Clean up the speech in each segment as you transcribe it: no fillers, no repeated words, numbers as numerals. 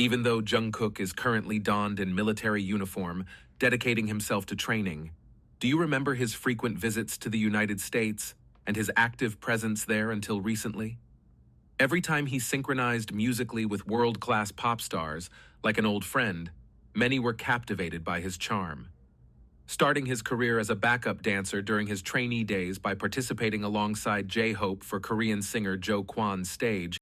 Even though Jungkook is currently donned in military uniform, dedicating himself to training, do you remember his frequent visits to the United States and his active presence there until recently? Every time he synchronized musically with world-class pop stars, like an old friend, many were captivated by his charm. Starting his career as a backup dancer during his trainee days by participating alongside J-Hope for Korean singer Jo Kwon's stage,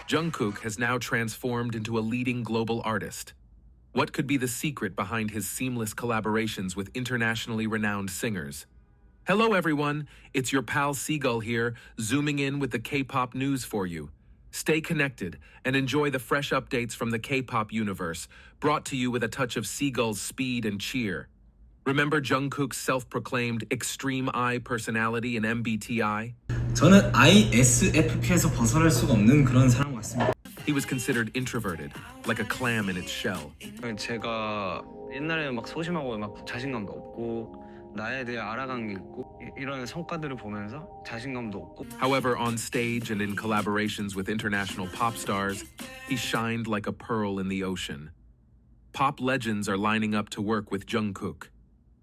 Jungkook has now transformed into a leading global artist. What could be the secret behind his seamless collaborations with internationally renowned singers? Hello everyone, it's your pal Seagull here, zooming in with the K-pop news for you. Stay connected and enjoy the fresh updates from the K-pop universe, brought to you with a touch of Seagull's speed and cheer. Remember Jungkook's self-proclaimed extreme I personality in MBTI? 저는 ISFP에서 벗어날 수가 없는 그런 사람 같습니다. He was considered introverted, like a clam in its shell. 제가 옛날에 막 소심하고 막 자신감도 없고 나에 대해 알아간 게 있고 이런 성과들을 보면서 자신감도 없고. However, on stage and in collaborations with international pop stars, he shined like a pearl in the ocean. Pop legends are lining up to work with Jungkook.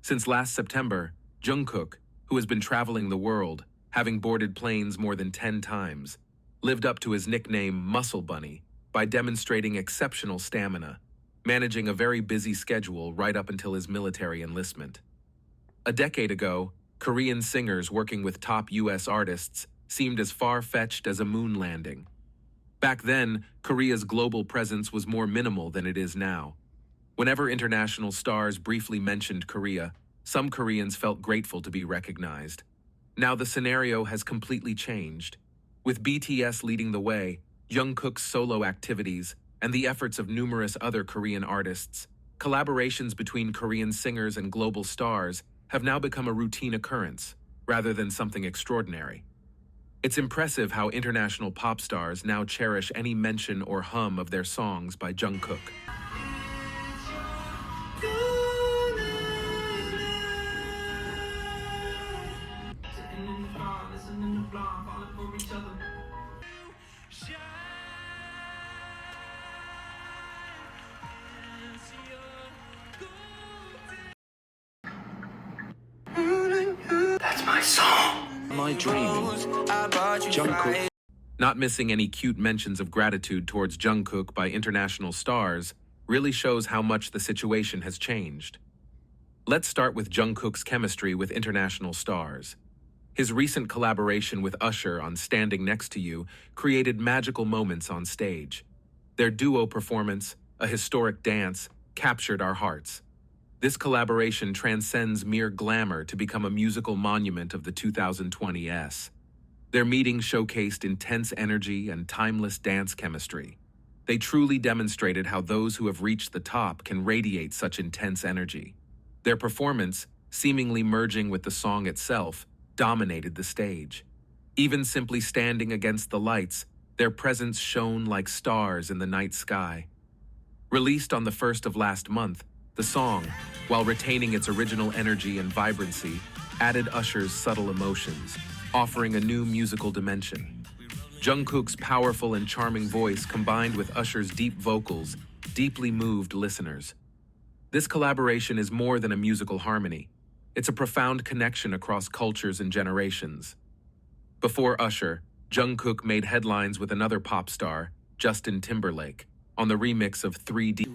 Since last September, Jungkook, who has been traveling the world, having boarded planes more than 10 times, lived up to his nickname Muscle Bunny by demonstrating exceptional stamina, managing a very busy schedule right up until his military enlistment. A decade ago, Korean singers working with top US artists seemed as far-fetched as a moon landing. Back then, Korea's global presence was more minimal than it is now. Whenever international stars briefly mentioned Korea, some Koreans felt grateful to be recognized. Now the scenario has completely changed. With BTS leading the way, Jungkook's solo activities, and the efforts of numerous other Korean artists, collaborations between Korean singers and global stars have now become a routine occurrence, rather than something extraordinary. It's impressive how international pop stars now cherish any mention or hum of their songs by Jungkook. That's my song. My dream. Jungkook. Not missing any cute mentions of gratitude towards Jungkook by international stars really shows how much the situation has changed. Let's start with Jungkook's chemistry with international stars. His recent collaboration with Usher on Standing Next to You created magical moments on stage. Their duo performance, a historic dance, captured our hearts. This collaboration transcends mere glamour to become a musical monument of the 2020s. Their meeting showcased intense energy and timeless dance chemistry. They truly demonstrated how those who have reached the top can radiate such intense energy. Their performance, seemingly merging with the song itself, dominated the stage. Even simply standing against the lights, their presence shone like stars in the night sky. Released on the 1st of last month, the song, while retaining its original energy and vibrancy, added Usher's subtle emotions, offering a new musical dimension. Jungkook's powerful and charming voice combined with Usher's deep vocals deeply moved listeners. This collaboration is more than a musical harmony. It's a profound connection across cultures and generations. Before Usher, Jungkook made headlines with another pop star, Justin Timberlake, on the remix of 3D.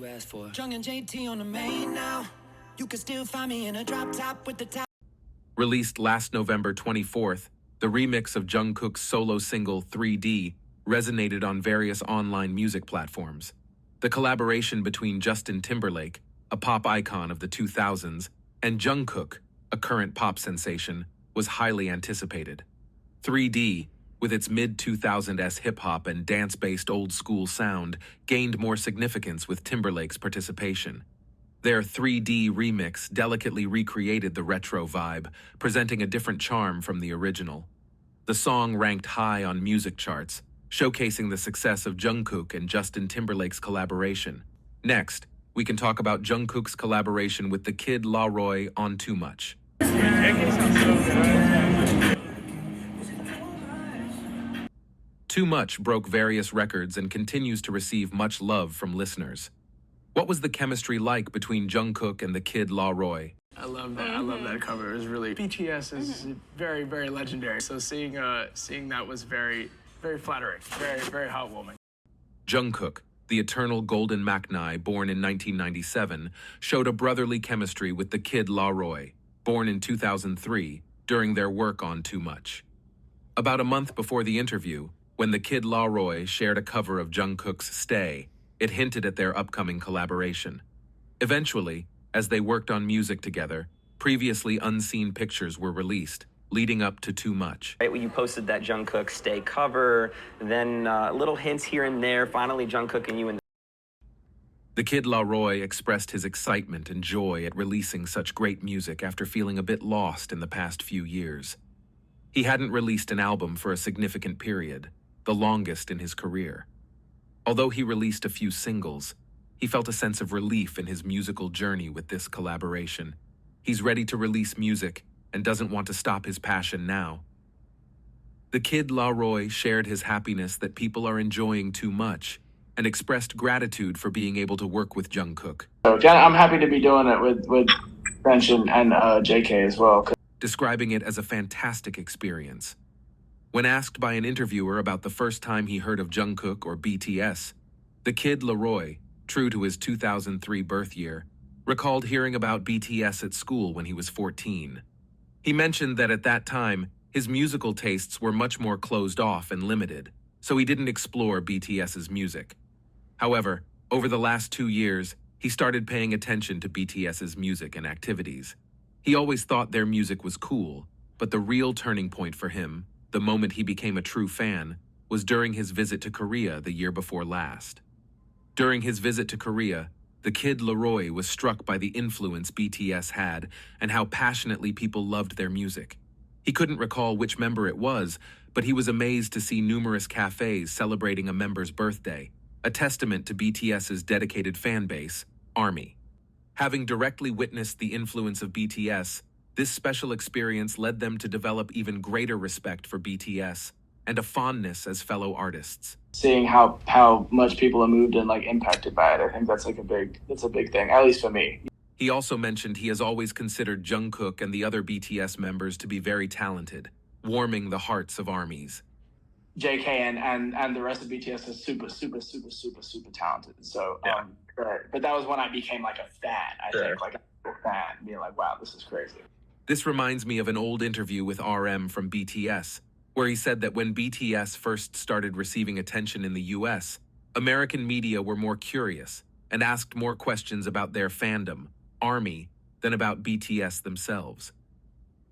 Released last November 24th, the remix of Jungkook's solo single 3D resonated on various online music platforms. The collaboration between Justin Timberlake, a pop icon of the 2000s, and Jungkook, a current pop sensation, was highly anticipated. 3D, with its mid-2000s hip-hop and dance-based old-school sound, gained more significance with Timberlake's participation. Their 3D remix delicately recreated the retro vibe, presenting a different charm from the original. The song ranked high on music charts, showcasing the success of Jungkook and Justin Timberlake's collaboration. Next, we can talk about Jungkook's collaboration with the Kid Laroi on Too Much. Too Much broke various records and continues to receive much love from listeners. What was the chemistry like between Jungkook and the Kid Laroi? I love that. I love that cover. It was really BTS is very, very legendary. So seeing that was very, very flattering. Very, very heartwarming. Jungkook, the eternal golden Maknae born in 1997, showed a brotherly chemistry with the Kid Laroi, born in 2003, during their work on Too Much. About a month before the interview, when the Kid Laroi shared a cover of Jungkook's Stay, it hinted at their upcoming collaboration. Eventually, as they worked on music together, previously unseen pictures were released, leading up to Too Much. Right when you posted that Jungkook Stay cover, then little hints here and there, finally Jungkook and you in The Kid Laroi expressed his excitement and joy at releasing such great music after feeling a bit lost in the past few years. He hadn't released an album for a significant period, the longest in his career. Although he released a few singles, he felt a sense of relief in his musical journey with this collaboration. He's ready to release music and doesn't want to stop his passion now. The Kid Laroi shared his happiness that people are enjoying Too Much and expressed gratitude for being able to work with Jungkook. I'm happy to be doing it with French and JK as well. Describing it as a fantastic experience. When asked by an interviewer about the first time he heard of Jungkook or BTS, the Kid Laroi, true to his 2003 birth year, recalled hearing about BTS at school when he was 14. He mentioned that at that time, his musical tastes were much more closed off and limited, so he didn't explore BTS's music. However, over the last 2 years, he started paying attention to BTS's music and activities. He always thought their music was cool, but the real turning point for him, the moment he became a true fan, was during his visit to Korea the year before last. During his visit to Korea, the Kid Laroi was struck by the influence BTS had and how passionately people loved their music. He couldn't recall which member it was, but he was amazed to see numerous cafes celebrating a member's birthday, a testament to BTS's dedicated fan base, ARMY. Having directly witnessed the influence of BTS, this special experience led them to develop even greater respect for BTS and a fondness as fellow artists. Seeing how much people are moved and impacted by it, I think that's a big thing, at least for me. He also mentioned he has always considered Jungkook and the other BTS members to be very talented, warming the hearts of ARMYs. JK and the rest of BTS is super talented. So, Yeah. But that was when I became a fan. I think a fan, being wow, this is crazy. This reminds me of an old interview with RM from BTS, where he said that when BTS first started receiving attention in the US, American media were more curious and asked more questions about their fandom, ARMY, than about BTS themselves.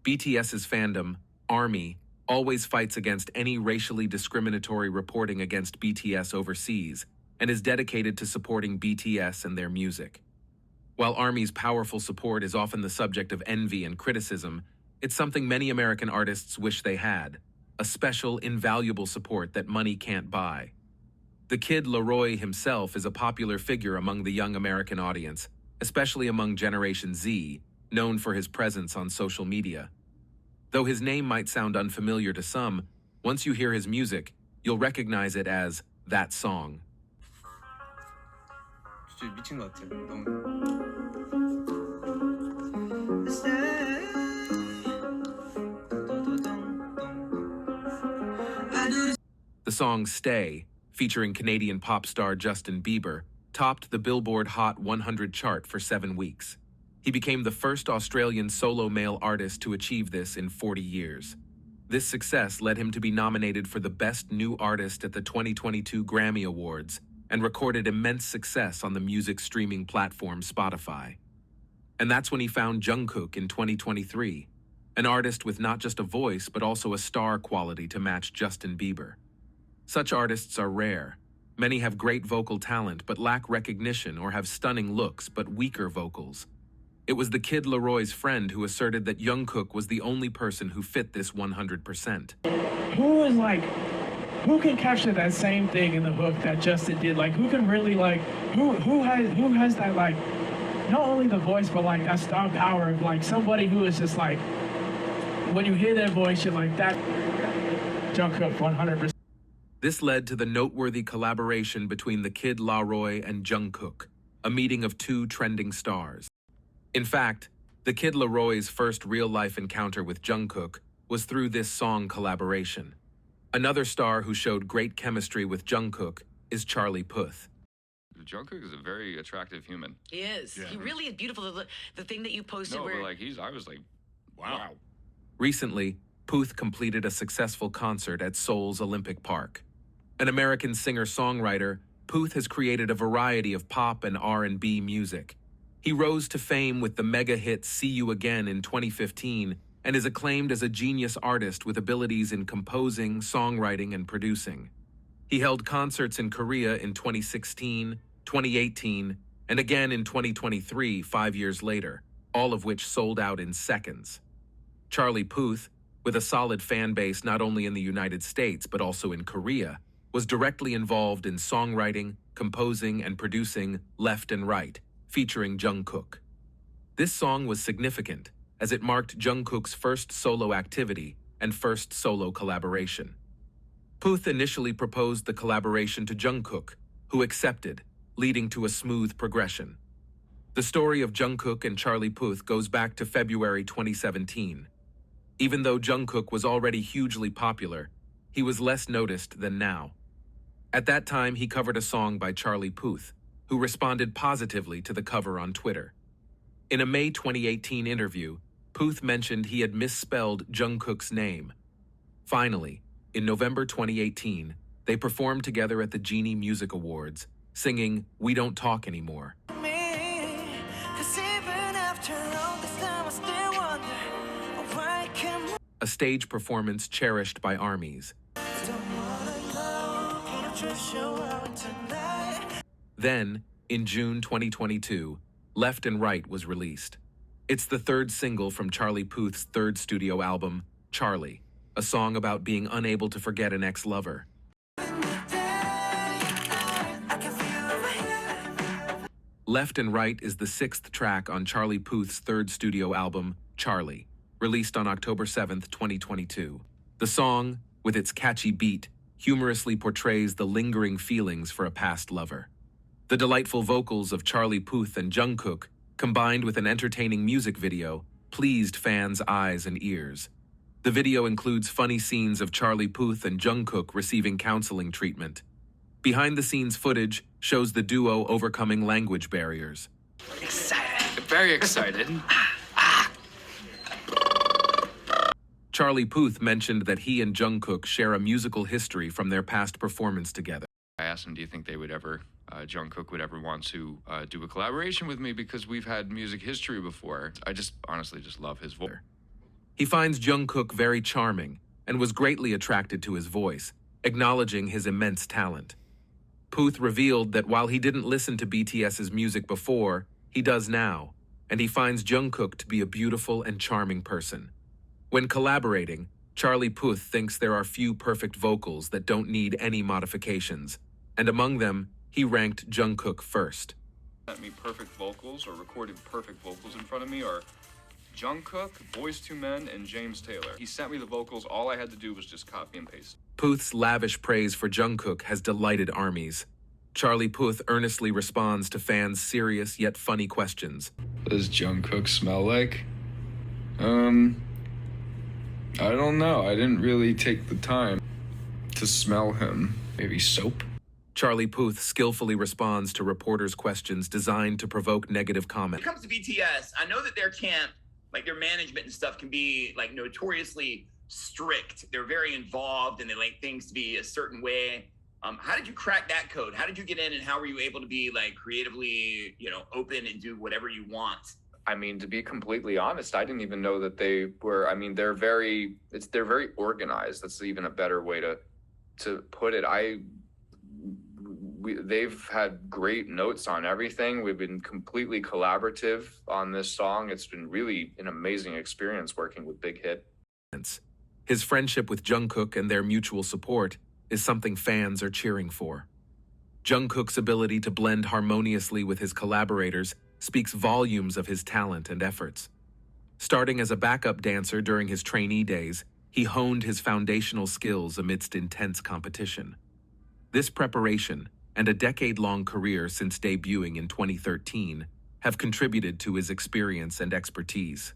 BTS's fandom, ARMY, always fights against any racially discriminatory reporting against BTS overseas and is dedicated to supporting BTS and their music. While ARMY's powerful support is often the subject of envy and criticism, it's something many American artists wish they had, a special, invaluable support that money can't buy. The Kid Laroi himself is a popular figure among the young American audience, especially among Generation Z, known for his presence on social media. Though his name might sound unfamiliar to some, once you hear his music, you'll recognize it as that song. 진짜 미친 것 같아요. 너무. The song Stay, featuring Canadian pop star Justin Bieber, topped the Billboard Hot 100 chart for 7 weeks. He became the first Australian solo male artist to achieve this in 40 years. This success led him to be nominated for the Best New Artist at the 2022 Grammy Awards and recorded immense success on the music streaming platform Spotify. And that's when he found Jungkook in 2023, an artist with not just a voice but also a star quality to match Justin Bieber. Such artists are rare. Many have great vocal talent but lack recognition or have stunning looks but weaker vocals. It was the Kid Laroi's friend who asserted that Jungkook was the only person who fit this 100%. Who can capture that same thing in the hook that Justin did? Like, who can really, like, who has that, like, not only the voice, but like that star power of like somebody who is just like, when you hear their voice, you're like, that Jungkook 100%. This led to the noteworthy collaboration between the Kid Laroi and Jungkook, a meeting of two trending stars. In fact, the Kid Laroi's first real-life encounter with Jungkook was through this song collaboration. Another star who showed great chemistry with Jungkook is Charlie Puth. Jungkook is a very attractive human. He is. Yeah. He really is beautiful. The thing that you posted where... but like I was like, wow. Recently, Puth completed a successful concert at Seoul's Olympic Park. An American singer-songwriter, Puth has created a variety of pop and R&B music. He rose to fame with the mega hit See You Again in 2015 and is acclaimed as a genius artist with abilities in composing, songwriting, and producing. He held concerts in Korea in 2016, 2018, and again in 2023, 5 years later, all of which sold out in seconds. Charlie Puth, with a solid fan base not only in the United States but also in Korea, was directly involved in songwriting, composing, and producing Left and Right, featuring Jungkook. This song was significant as it marked Jungkook's first solo activity and first solo collaboration. Puth initially proposed the collaboration to Jungkook, who accepted, leading to a smooth progression. The story of Jungkook and Charlie Puth goes back to February 2017. Even though Jungkook was already hugely popular, he was less noticed than now. At that time, he covered a song by Charlie Puth, who responded positively to the cover on Twitter. In a May 2018 interview, Puth mentioned he had misspelled Jungkook's name. Finally, in November 2018, they performed together at the Genie Music Awards, singing We Don't Talk Anymore. A stage performance cherished by ARMYs. Then, in June 2022, Left and Right was released. It's the third single from Charlie Puth's third studio album, Charlie, a song about being unable to forget an ex-lover. Left and Right is the sixth track on Charlie Puth's third studio album, Charlie, released on October 7th, 2022. The song, with its catchy beat, humorously portrays the lingering feelings for a past lover. The delightful vocals of Charlie Puth and Jungkook, combined with an entertaining music video, pleased fans' eyes and ears. The video includes funny scenes of Charlie Puth and Jungkook receiving counseling treatment. Behind-the-scenes footage shows the duo overcoming language barriers. Excited. Very excited. Charlie Puth mentioned that he and Jungkook share a musical history from their past performance together. I asked him, do you think they would ever, Jungkook would ever want to do a collaboration with me because we've had music history before. I just honestly just love his voice. He finds Jungkook very charming and was greatly attracted to his voice, acknowledging his immense talent. Puth revealed that while he didn't listen to BTS's music before, he does now, and he finds Jungkook to be a beautiful and charming person. When collaborating, Charlie Puth thinks there are few perfect vocals that don't need any modifications, and among them, he ranked Jungkook first. Sent me perfect vocals or recorded perfect vocals in front of me are Jungkook, Boyz II Men, and James Taylor. He sent me the vocals, all I had to do was just copy and paste. Puth's lavish praise for Jungkook has delighted ARMYs. Charlie Puth earnestly responds to fans' serious yet funny questions. What does Jungkook smell like? I don't know. I didn't really take the time to smell him. Maybe soap? Charlie Puth skillfully responds to reporters' questions designed to provoke negative comment. When it comes to BTS, I know that their camp, like their management and stuff, can be like notoriously strict. They're very involved and they like things to be a certain way. How did you crack that code? How did you get in and how were you able to be like creatively, open and do whatever you want? I mean, to be completely honest, I didn't even know that they were, they're very organized. That's even a better way to put it. they've had great notes on everything. We've been completely collaborative on this song. It's been really an amazing experience working with Big Hit. His friendship with Jungkook and their mutual support is something fans are cheering for. Jungkook's ability to blend harmoniously with his collaborators speaks volumes of his talent and efforts. Starting as a backup dancer during his trainee days, he honed his foundational skills amidst intense competition. This preparation and a decade-long career since debuting in 2013 have contributed to his experience and expertise.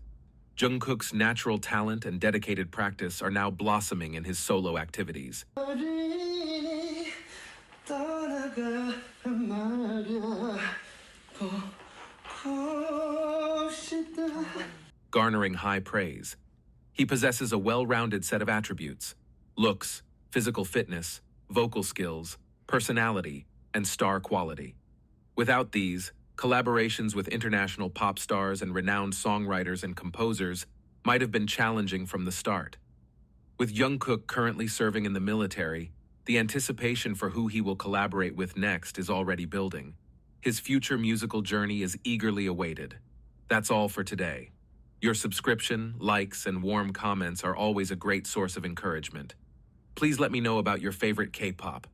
Jungkook's natural talent and dedicated practice are now blossoming in his solo activities. Garnering high praise. He possesses a well-rounded set of attributes: looks, physical fitness, vocal skills, personality, and star quality. Without these, collaborations with international pop stars and renowned songwriters and composers might have been challenging from the start. With Jungkook currently serving in the military, the anticipation for who he will collaborate with next is already building. His future musical journey is eagerly awaited. That's all for today. Your subscription, likes, and warm comments are always a great source of encouragement. Please let me know about your favorite K-pop.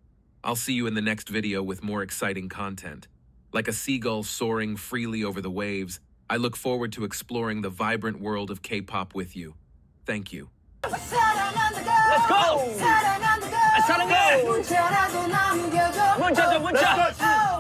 I'll see you in the next video with more exciting content. Like a seagull soaring freely over the waves, I look forward to exploring the vibrant world of K-pop with you. Thank you. Let's go! 사랑해! 문자 줘!